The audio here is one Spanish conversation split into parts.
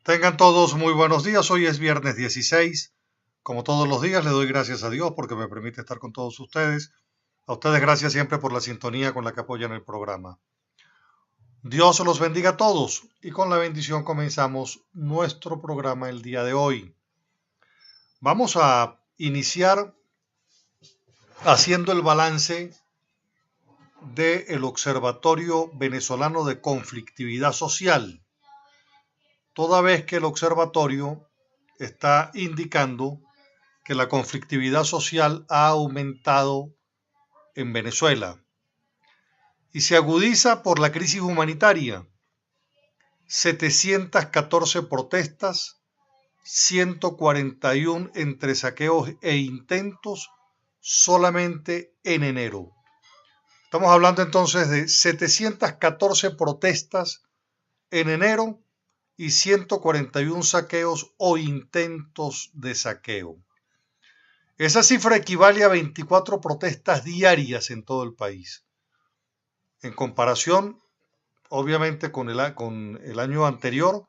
Tengan todos muy buenos días. Hoy es viernes 16. Como todos los días, le doy gracias a Dios porque me permite estar con todos ustedes. A ustedes gracias siempre por la sintonía con la que apoyan el programa. Dios los bendiga a todos y con la bendición comenzamos nuestro programa el día de hoy. Vamos a iniciar haciendo el balance del Observatorio Venezolano de Conflictividad Social, toda vez que el observatorio está indicando que la conflictividad social ha aumentado en Venezuela y se agudiza por la crisis humanitaria. 714 protestas, 141 entre saqueos e intentos solamente en enero. Estamos hablando entonces de 714 protestas en enero y 141 saqueos o intentos de saqueo. Esa cifra equivale a 24 protestas diarias en todo el país. En comparación, obviamente, con el año anterior,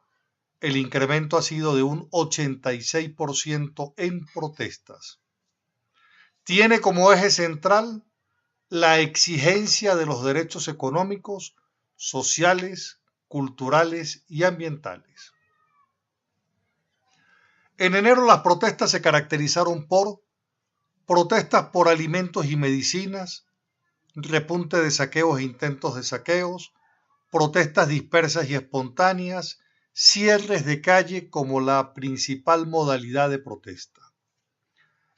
el incremento ha sido de un 86% en protestas. Tiene como eje central la exigencia de los derechos económicos, sociales, culturales y ambientales. En enero las protestas se caracterizaron por protestas por alimentos y medicinas, repunte de saqueos e intentos de saqueos, protestas dispersas y espontáneas, cierres de calle como la principal modalidad de protesta.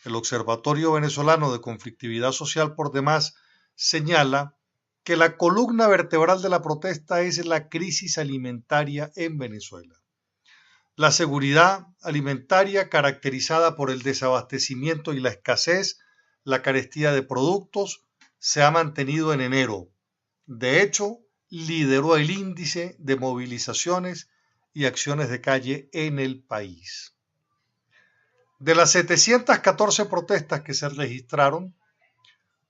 El Observatorio Venezolano de Conflictividad Social, por demás, señala que la columna vertebral de la protesta es la crisis alimentaria en Venezuela. La seguridad alimentaria, caracterizada por el desabastecimiento y la escasez, la carestía de productos, se ha mantenido en enero. De hecho, lideró el índice de movilizaciones y acciones de calle en el país. De las 714 protestas que se registraron,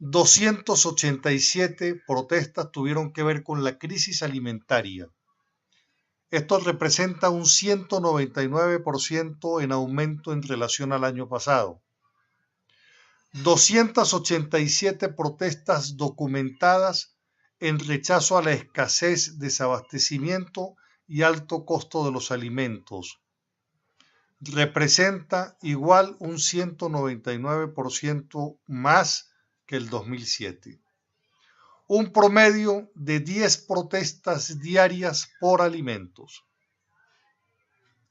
287 protestas tuvieron que ver con la crisis alimentaria. Esto representa un 199% en aumento en relación al año pasado. 287 protestas documentadas en rechazo a la escasez, desabastecimiento y alto costo de los alimentos. Representa igual un 199% más que el 2007. Un promedio de 10 protestas diarias por alimentos.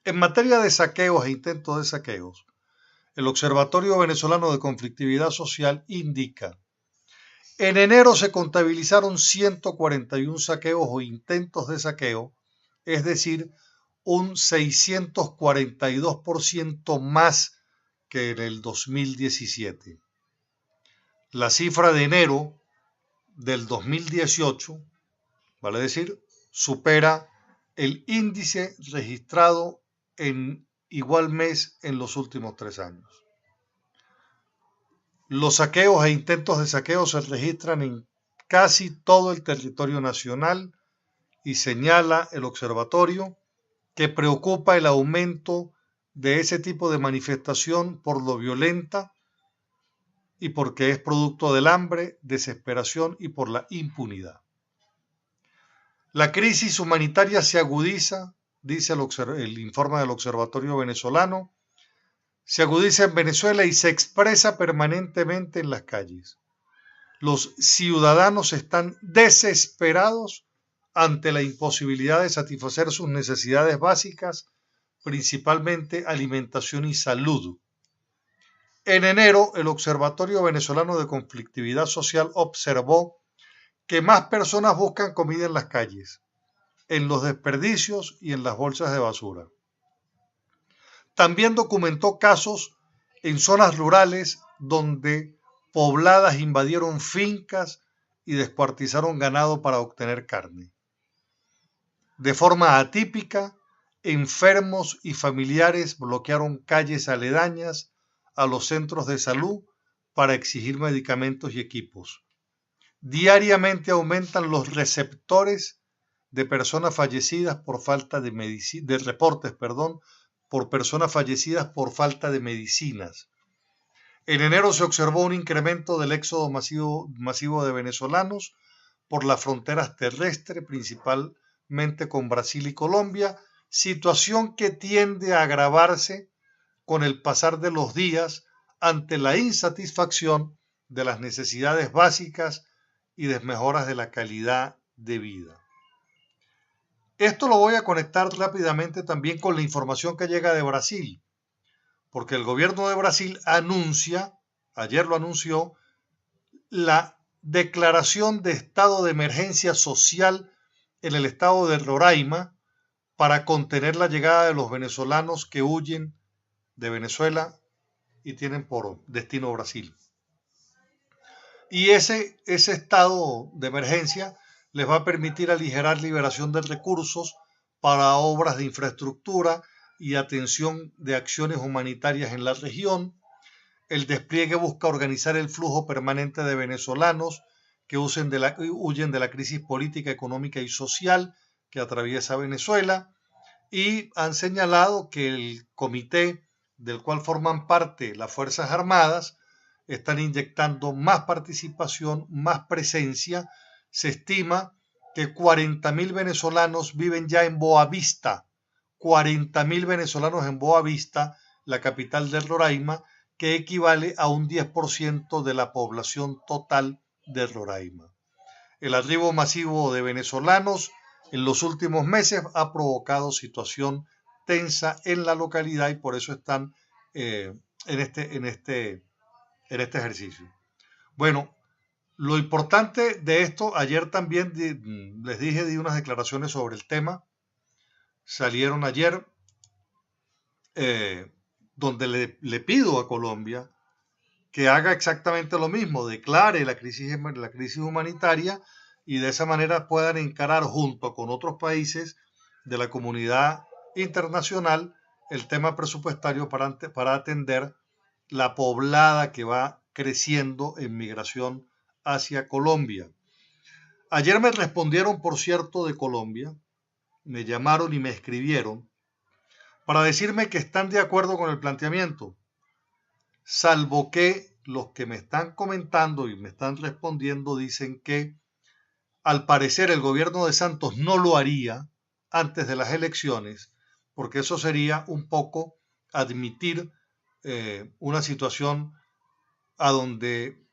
En materia de saqueos e intentos de saqueos, el Observatorio Venezolano de Conflictividad Social indica: en enero se contabilizaron 141 saqueos o intentos de saqueo, es decir, un 642% más que en el 2017. La cifra de enero del 2018, vale decir, supera el índice registrado en igual mes en los últimos 3 años. Los saqueos e intentos de saqueo se registran en casi todo el territorio nacional y señala el observatorio que preocupa el aumento de ese tipo de manifestación por lo violenta y porque es producto del hambre, desesperación y por la impunidad. La crisis humanitaria se agudiza, dice el informe del Observatorio Venezolano, se agudiza en Venezuela y se expresa permanentemente en las calles. Los ciudadanos están desesperados ante la imposibilidad de satisfacer sus necesidades básicas, principalmente alimentación y salud. En enero, el Observatorio Venezolano de Conflictividad Social observó que más personas buscan comida en las calles, en los desperdicios y en las bolsas de basura. También documentó casos en zonas rurales donde pobladas invadieron fincas y descuartizaron ganado para obtener carne. De forma atípica, enfermos y familiares bloquearon calles aledañas a los centros de salud para exigir medicamentos y equipos. Diariamente aumentan los receptores de personas fallecidas por falta de reportes, por personas fallecidas por falta de medicinas. En enero se observó un incremento del éxodo masivo de venezolanos por las fronteras terrestres, principalmente con Brasil y Colombia, situación que tiende a agravarse con el pasar de los días ante la insatisfacción de las necesidades básicas y desmejoras de la calidad de vida. Esto lo voy a conectar rápidamente también con la información que llega de Brasil, porque el gobierno de Brasil ayer lo anunció, la declaración de estado de emergencia social en el estado de Roraima para contener la llegada de los venezolanos que huyen de Venezuela y tienen por destino Brasil. Y ese estado de emergencia les va a permitir aligerar liberación de recursos para obras de infraestructura y atención de acciones humanitarias en la región. El despliegue busca organizar el flujo permanente de venezolanos que huyen de la crisis política, económica y social que atraviesa Venezuela, y han señalado que el comité del cual forman parte las Fuerzas Armadas están inyectando más participación, más presencia. Se estima que 40.000 venezolanos viven ya en Boavista, 40.000 venezolanos en Boavista, la capital del Roraima, que equivale a un 10% de la población total de Roraima. El arribo masivo de venezolanos en los últimos meses ha provocado situación tensa en la localidad y por eso están en este ejercicio. Bueno, lo importante de esto, ayer también les dije, di unas declaraciones sobre el tema, salieron ayer, donde le pido a Colombia que haga exactamente lo mismo, declare la crisis humanitaria y de esa manera puedan encarar junto con otros países de la comunidad internacional el tema presupuestario para atender la poblada que va creciendo en migración hacia Colombia. Ayer me respondieron, por cierto, de Colombia, me llamaron y me escribieron para decirme que están de acuerdo con el planteamiento, salvo que los que me están comentando y me están respondiendo dicen que al parecer el gobierno de Santos no lo haría antes de las elecciones, porque eso sería un poco admitir una situación a donde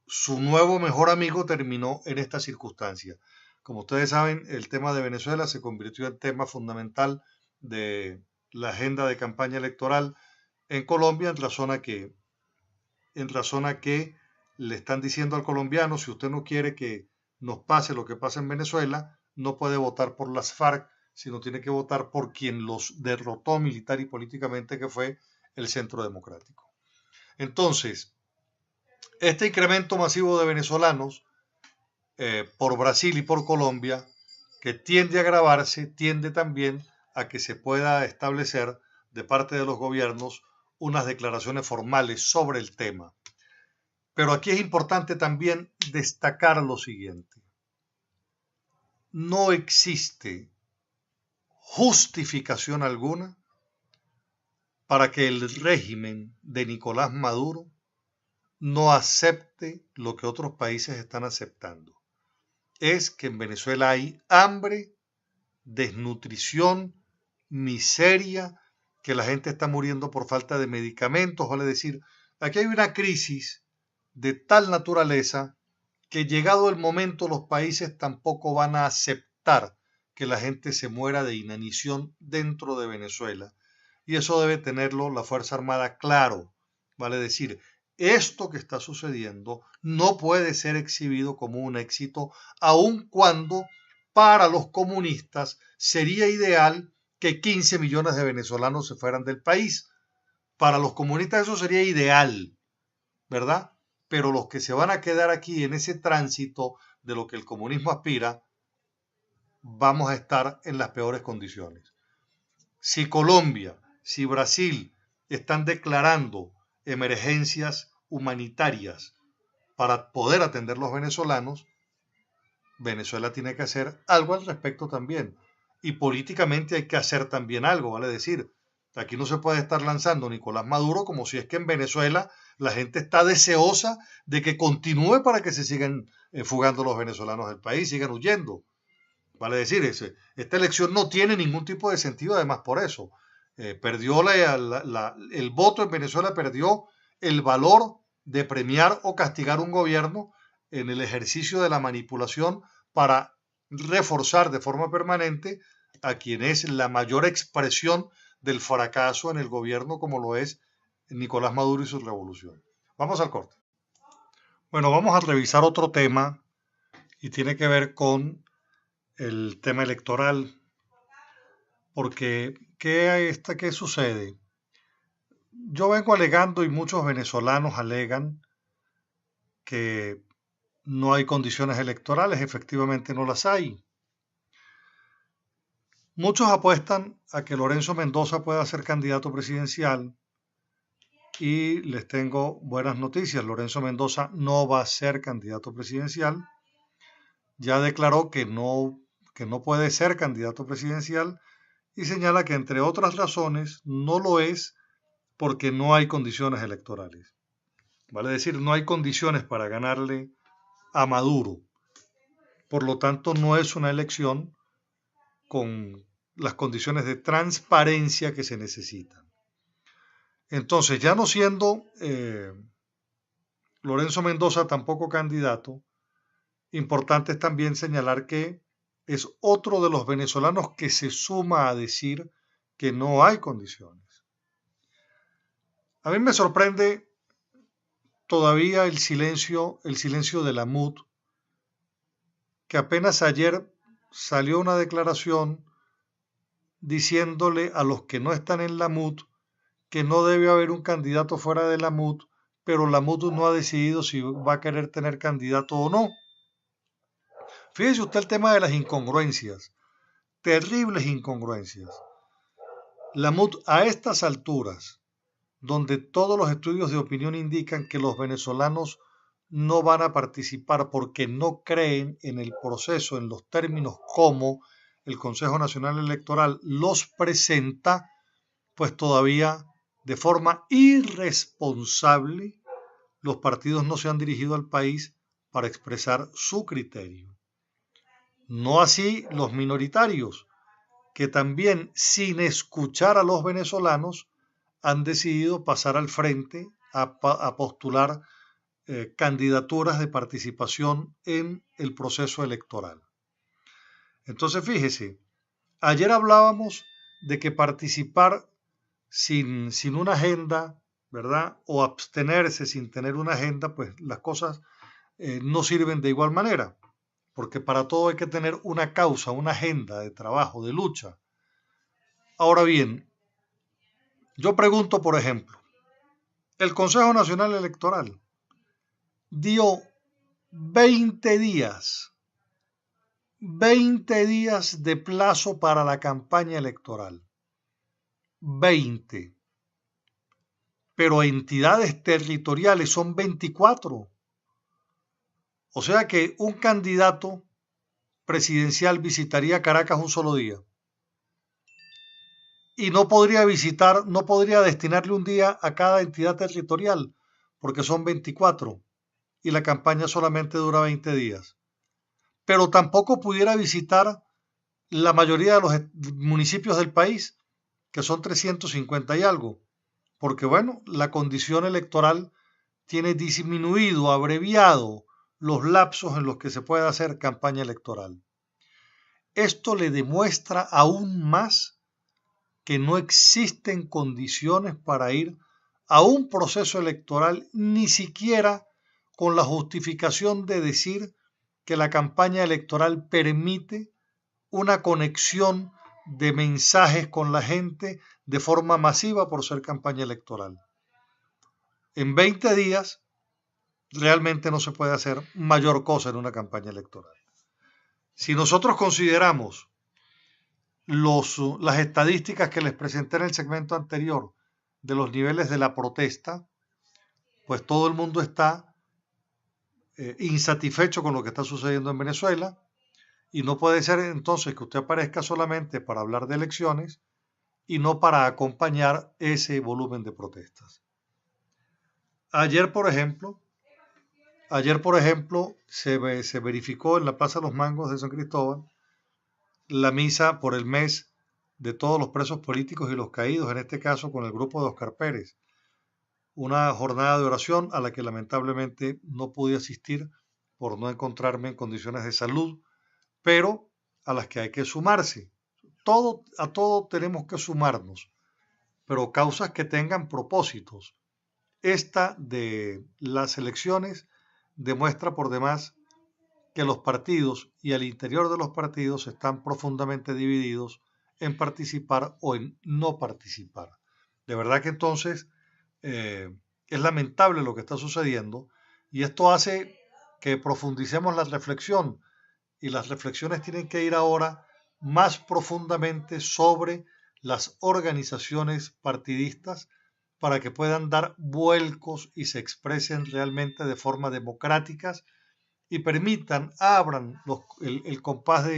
su nuevo mejor amigo terminó en esta circunstancia. Como ustedes saben, el tema de Venezuela se convirtió en tema fundamental de la agenda de campaña electoral en Colombia, en razón a que le están diciendo al colombiano, si usted no quiere que nos pase lo que pasa en Venezuela, no puede votar por las FARC, sino tiene que votar por quien los derrotó militar y políticamente, que fue el Centro Democrático. Entonces, este incremento masivo de venezolanos por Brasil y por Colombia, que tiende a agravarse, tiende también a que se pueda establecer de parte de los gobiernos unas declaraciones formales sobre el tema. Pero aquí es importante también destacar lo siguiente. No existe justificación alguna para que el régimen de Nicolás Maduro no acepte lo que otros países están aceptando. Es que en Venezuela hay hambre, desnutrición, miseria, que la gente está muriendo por falta de medicamentos, vale decir, aquí hay una crisis de tal naturaleza que llegado el momento los países tampoco van a aceptar que la gente se muera de inanición dentro de Venezuela. Y eso debe tenerlo la Fuerza Armada claro, vale decir, esto que está sucediendo no puede ser exhibido como un éxito, aun cuando para los comunistas sería ideal que 15 millones de venezolanos se fueran del país. Para los comunistas eso sería ideal, ¿verdad? Pero los que se van a quedar aquí en ese tránsito de lo que el comunismo aspira, vamos a estar en las peores condiciones. Si Colombia, si Brasil están declarando emergencias humanitarias para poder atender a los venezolanos, Venezuela tiene que hacer algo al respecto también. Y políticamente hay que hacer también algo, vale decir. Aquí no se puede estar lanzando Nicolás Maduro como si es que en Venezuela la gente está deseosa de que continúe para que se sigan fugando los venezolanos del país, sigan huyendo. Vale decir, esta elección no tiene ningún tipo de sentido, además por eso. Perdió el voto en Venezuela, perdió el valor de premiar o castigar un gobierno en el ejercicio de la manipulación para reforzar de forma permanente a quien es la mayor expresión del fracaso en el gobierno como lo es Nicolás Maduro y su revolución. Vamos al corte. Bueno, vamos a revisar otro tema y tiene que ver con el tema electoral, porque ¿qué sucede? Yo vengo alegando y muchos venezolanos alegan que no hay condiciones electorales, efectivamente no las hay. Muchos apuestan a que Lorenzo Mendoza pueda ser candidato presidencial y les tengo buenas noticias. Lorenzo Mendoza no va a ser candidato presidencial. Ya declaró que no puede ser candidato presidencial y señala que entre otras razones no lo es porque no hay condiciones electorales. Vale decir, no hay condiciones para ganarle a Maduro. Por lo tanto, no es una elección con las condiciones de transparencia que se necesitan. Entonces, ya no siendo Lorenzo Mendoza tampoco candidato, importante es también señalar que es otro de los venezolanos que se suma a decir que no hay condiciones. A mí me sorprende todavía el silencio de la MUD, que apenas ayer salió una declaración diciéndole a los que no están en la MUD que no debe haber un candidato fuera de la MUD, pero la MUD no ha decidido si va a querer tener candidato o no. Fíjese usted el tema de las incongruencias, terribles incongruencias. La MUD a estas alturas, donde todos los estudios de opinión indican que los venezolanos no van a participar porque no creen en el proceso, en los términos como el Consejo Nacional Electoral los presenta, pues todavía de forma irresponsable los partidos no se han dirigido al país para expresar su criterio. No así los minoritarios, que también sin escuchar a los venezolanos han decidido pasar al frente a postular candidaturas de participación en el proceso electoral. Entonces, fíjese, ayer hablábamos de que participar sin una agenda, ¿verdad? O abstenerse sin tener una agenda, pues las cosas no sirven de igual manera, porque para todo hay que tener una causa, una agenda de trabajo, de lucha. Ahora bien, yo pregunto, por ejemplo, el Consejo Nacional Electoral dio 20 días de plazo para la campaña electoral. 20. Pero entidades territoriales son 24. O sea que un candidato presidencial visitaría Caracas un solo día. Y no podría destinarle un día a cada entidad territorial, porque son 24 y la campaña solamente dura 20 días. Pero tampoco pudiera visitar la mayoría de los municipios del país, que son 350 y algo, porque bueno, la condición electoral tiene disminuido, abreviado los lapsos en los que se puede hacer campaña electoral. Esto le demuestra aún más que no existen condiciones para ir a un proceso electoral, ni siquiera con la justificación de decir que la campaña electoral permite una conexión de mensajes con la gente de forma masiva por ser campaña electoral. En 20 días realmente no se puede hacer mayor cosa en una campaña electoral. Si nosotros consideramos las estadísticas que les presenté en el segmento anterior de los niveles de la protesta, pues todo el mundo está insatisfecho con lo que está sucediendo en Venezuela. Y no puede ser entonces que usted aparezca solamente para hablar de elecciones y no para acompañar ese volumen de protestas. Ayer, por ejemplo, se verificó en la Plaza de los Mangos de San Cristóbal la misa por el mes de todos los presos políticos y los caídos, en este caso con el grupo de Oscar Pérez. Una jornada de oración a la que lamentablemente no pude asistir por no encontrarme en condiciones de salud, pero a las que hay que sumarse. A todo tenemos que sumarnos, pero causas que tengan propósitos. Esta de las elecciones demuestra por demás que los partidos y al interior de los partidos están profundamente divididos en participar o en no participar. De verdad que entonces es lamentable lo que está sucediendo y esto hace que profundicemos la reflexión y las reflexiones tienen que ir ahora más profundamente sobre las organizaciones partidistas para que puedan dar vuelcos y se expresen realmente de forma democráticas y permitan, abran el compás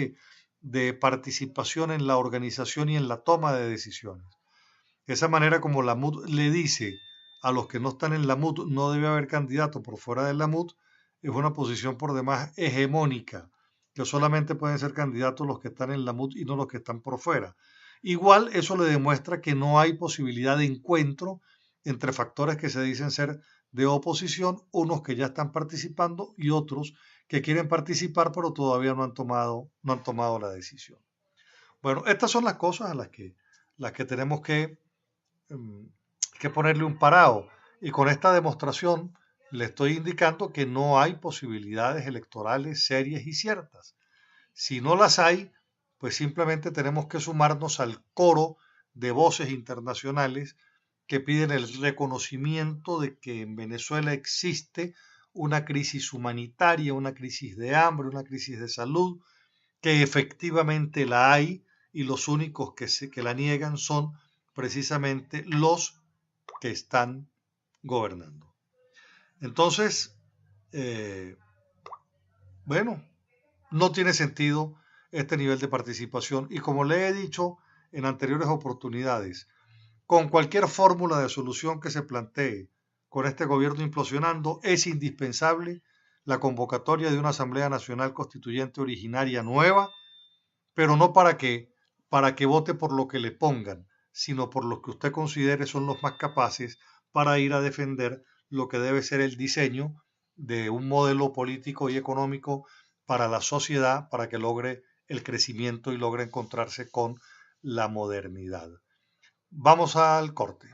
de participación en la organización y en la toma de decisiones. De esa manera como la MUD le dice a los que no están en la MUD no debe haber candidato por fuera de la MUD, es una posición por demás hegemónica, que solamente pueden ser candidatos los que están en la MUD y no los que están por fuera. Igual eso le demuestra que no hay posibilidad de encuentro entre factores que se dicen ser de oposición, unos que ya están participando y otros que quieren participar pero todavía no han tomado la decisión. Bueno, estas son las cosas a las que tenemos que ponerle un parado. Y con esta demostración le estoy indicando que no hay posibilidades electorales serias y ciertas. Si no las hay, pues simplemente tenemos que sumarnos al coro de voces internacionales que piden el reconocimiento de que en Venezuela existe una crisis humanitaria, una crisis de hambre, una crisis de salud, que efectivamente la hay y los únicos que la niegan son precisamente los que están gobernando. Entonces, bueno, no tiene sentido este nivel de participación y como le he dicho en anteriores oportunidades, con cualquier fórmula de solución que se plantee con este gobierno implosionando, es indispensable la convocatoria de una Asamblea Nacional Constituyente originaria nueva, pero no para que vote por lo que le pongan, sino por lo que usted considere son los más capaces para ir a defender lo que debe ser el diseño de un modelo político y económico para la sociedad, para que logre el crecimiento y logre encontrarse con la modernidad. Vamos al corte.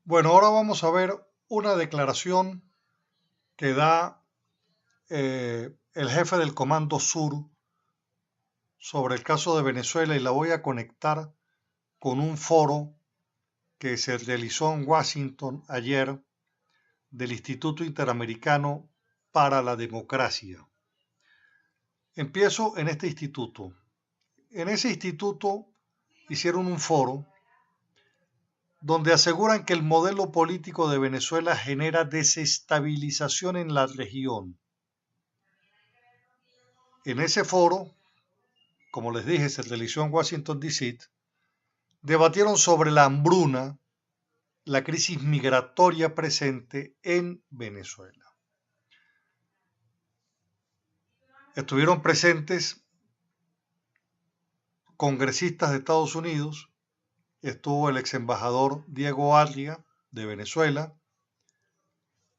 Bueno, ahora vamos a ver una declaración que da el jefe del Comando Sur sobre el caso de Venezuela y la voy a conectar con un foro que se realizó en Washington ayer del Instituto Interamericano para la Democracia. Empiezo en este instituto. En ese instituto hicieron un foro donde aseguran que el modelo político de Venezuela genera desestabilización en la región. En ese foro, como les dije, se realizó en Washington, D.C., debatieron sobre la hambruna, la crisis migratoria presente en Venezuela. Estuvieron presentes congresistas de Estados Unidos, estuvo el ex embajador Diego Arria de Venezuela,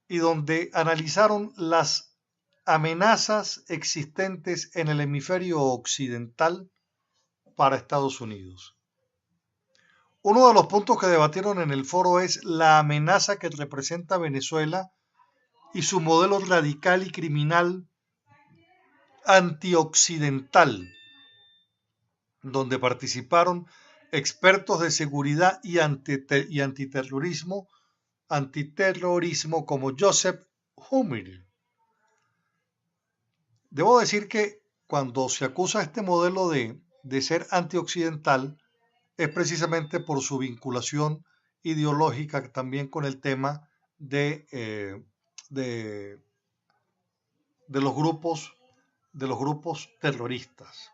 y donde analizaron las amenazas existentes en el hemisferio occidental para Estados Unidos. Uno de los puntos que debatieron en el foro es la amenaza que representa Venezuela y su modelo radical y criminal antioccidental, donde participaron expertos de seguridad y antiterrorismo como Joseph Hummer. Debo decir que cuando se acusa a este modelo de ser antioccidental, es precisamente por su vinculación ideológica también con el tema de los grupos de los grupos terroristas.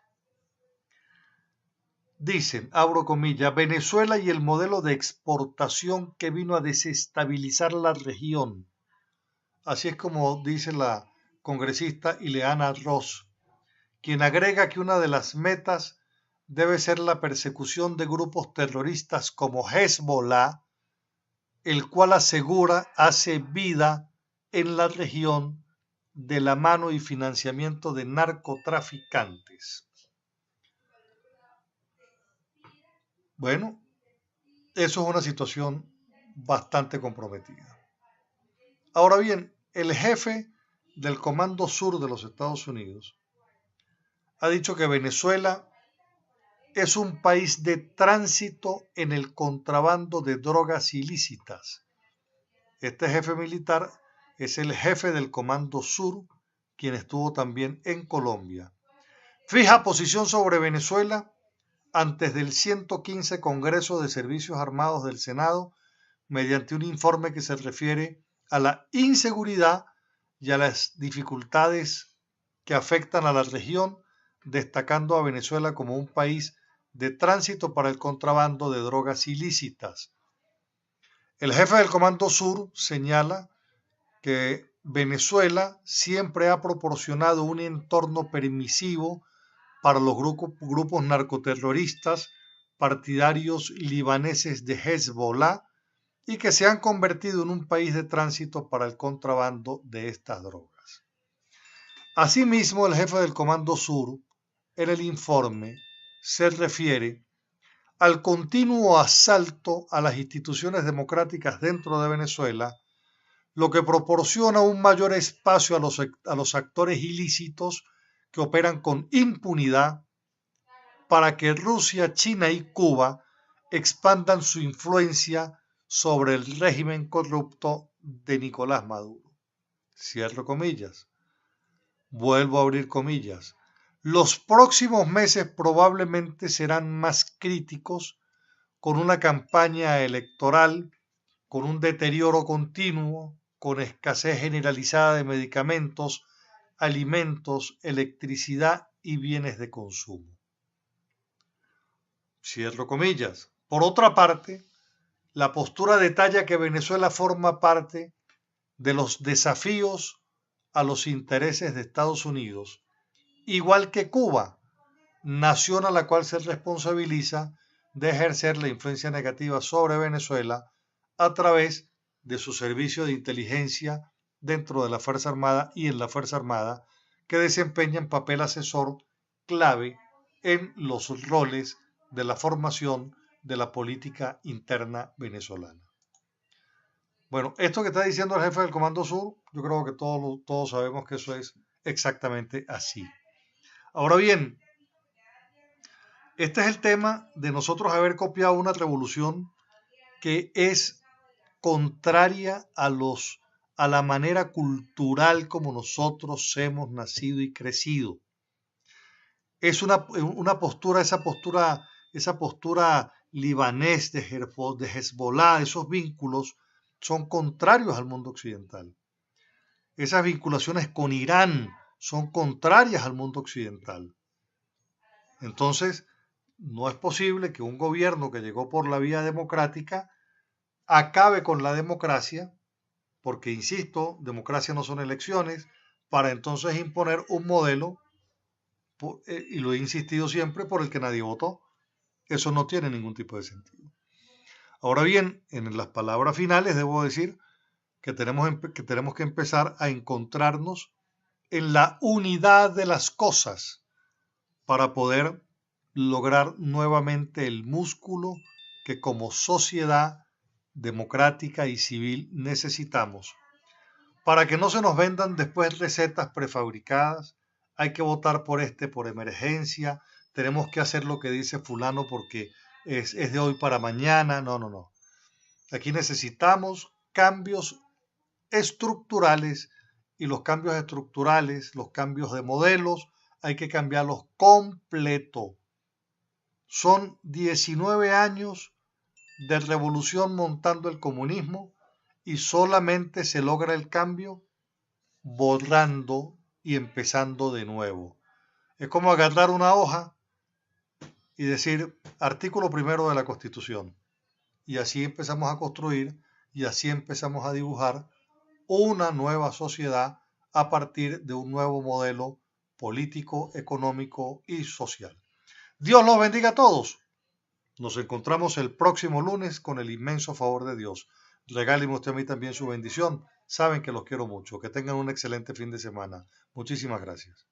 Dicen, abro comillas, Venezuela y el modelo de exportación que vino a desestabilizar la región. Así es como dice la congresista Ileana Ross, quien agrega que una de las metas debe ser la persecución de grupos terroristas como Hezbollah, el cual asegura hace vida en la región de la mano y financiamiento de narcotraficantes. Bueno, eso es una situación bastante comprometida. Ahora bien, el jefe del Comando Sur de los Estados Unidos ha dicho que Venezuela es un país de tránsito en el contrabando de drogas ilícitas. Este jefe militar es el jefe del Comando Sur, quien estuvo también en Colombia. Fija posición sobre Venezuela antes del 115 Congreso de Servicios Armados del Senado, mediante un informe que se refiere a la inseguridad y a las dificultades que afectan a la región, destacando a Venezuela como un país de tránsito para el contrabando de drogas ilícitas. El jefe del Comando Sur señala que Venezuela siempre ha proporcionado un entorno permisivo para los grupos narcoterroristas partidarios libaneses de Hezbollah y que se han convertido en un país de tránsito para el contrabando de estas drogas. Asimismo, el jefe del Comando Sur, en el informe, se refiere al continuo asalto a las instituciones democráticas dentro de Venezuela, lo que proporciona un mayor espacio a los actores ilícitos que operan con impunidad para que Rusia, China y Cuba expandan su influencia sobre el régimen corrupto de Nicolás Maduro. Cierro comillas. Vuelvo a abrir comillas. Los próximos meses probablemente serán más críticos con una campaña electoral, con un deterioro continuo, con escasez generalizada de medicamentos, alimentos, electricidad y bienes de consumo. Cierro comillas. Por otra parte, la postura detalla que Venezuela forma parte de los desafíos a los intereses de Estados Unidos, igual que Cuba, nación a la cual se responsabiliza de ejercer la influencia negativa sobre Venezuela a través de su servicio de inteligencia dentro de la Fuerza Armada y en la Fuerza Armada, que desempeñan papel asesor clave en los roles de la formación de la política interna venezolana. Bueno, esto que está diciendo el jefe del Comando Sur, yo creo que todos sabemos que eso es exactamente así. Ahora bien, este es el tema de nosotros haber copiado una revolución que es contraria a la manera cultural como nosotros hemos nacido y crecido. Es una postura, esa postura libanés de Hezbollah, esos vínculos son contrarios al mundo occidental. Esas vinculaciones con Irán son contrarias al mundo occidental. Entonces, no es posible que un gobierno que llegó por la vía democrática acabe con la democracia, porque, insisto, democracia no son elecciones, para entonces imponer un modelo, y lo he insistido siempre, por el que nadie votó. Eso no tiene ningún tipo de sentido. Ahora bien, en las palabras finales debo decir que tenemos que empezar a encontrarnos en la unidad de las cosas para poder lograr nuevamente el músculo que como sociedad democrática y civil necesitamos. Para que no se nos vendan después recetas prefabricadas, hay que votar por emergencia, tenemos que hacer lo que dice fulano porque es de hoy para mañana. No. Aquí necesitamos cambios estructurales y los cambios estructurales, los cambios de modelos, hay que cambiarlos completo. Son 19 años de revolución montando el comunismo y solamente se logra el cambio borrando y empezando de nuevo. Es como agarrar una hoja y decir artículo primero de la Constitución. Y así empezamos a construir y así empezamos a dibujar una nueva sociedad a partir de un nuevo modelo político, económico y social. Dios los bendiga a todos. Nos encontramos el próximo lunes con el inmenso favor de Dios. Regáleme usted a mí también su bendición. Saben que los quiero mucho. Que tengan un excelente fin de semana. Muchísimas gracias.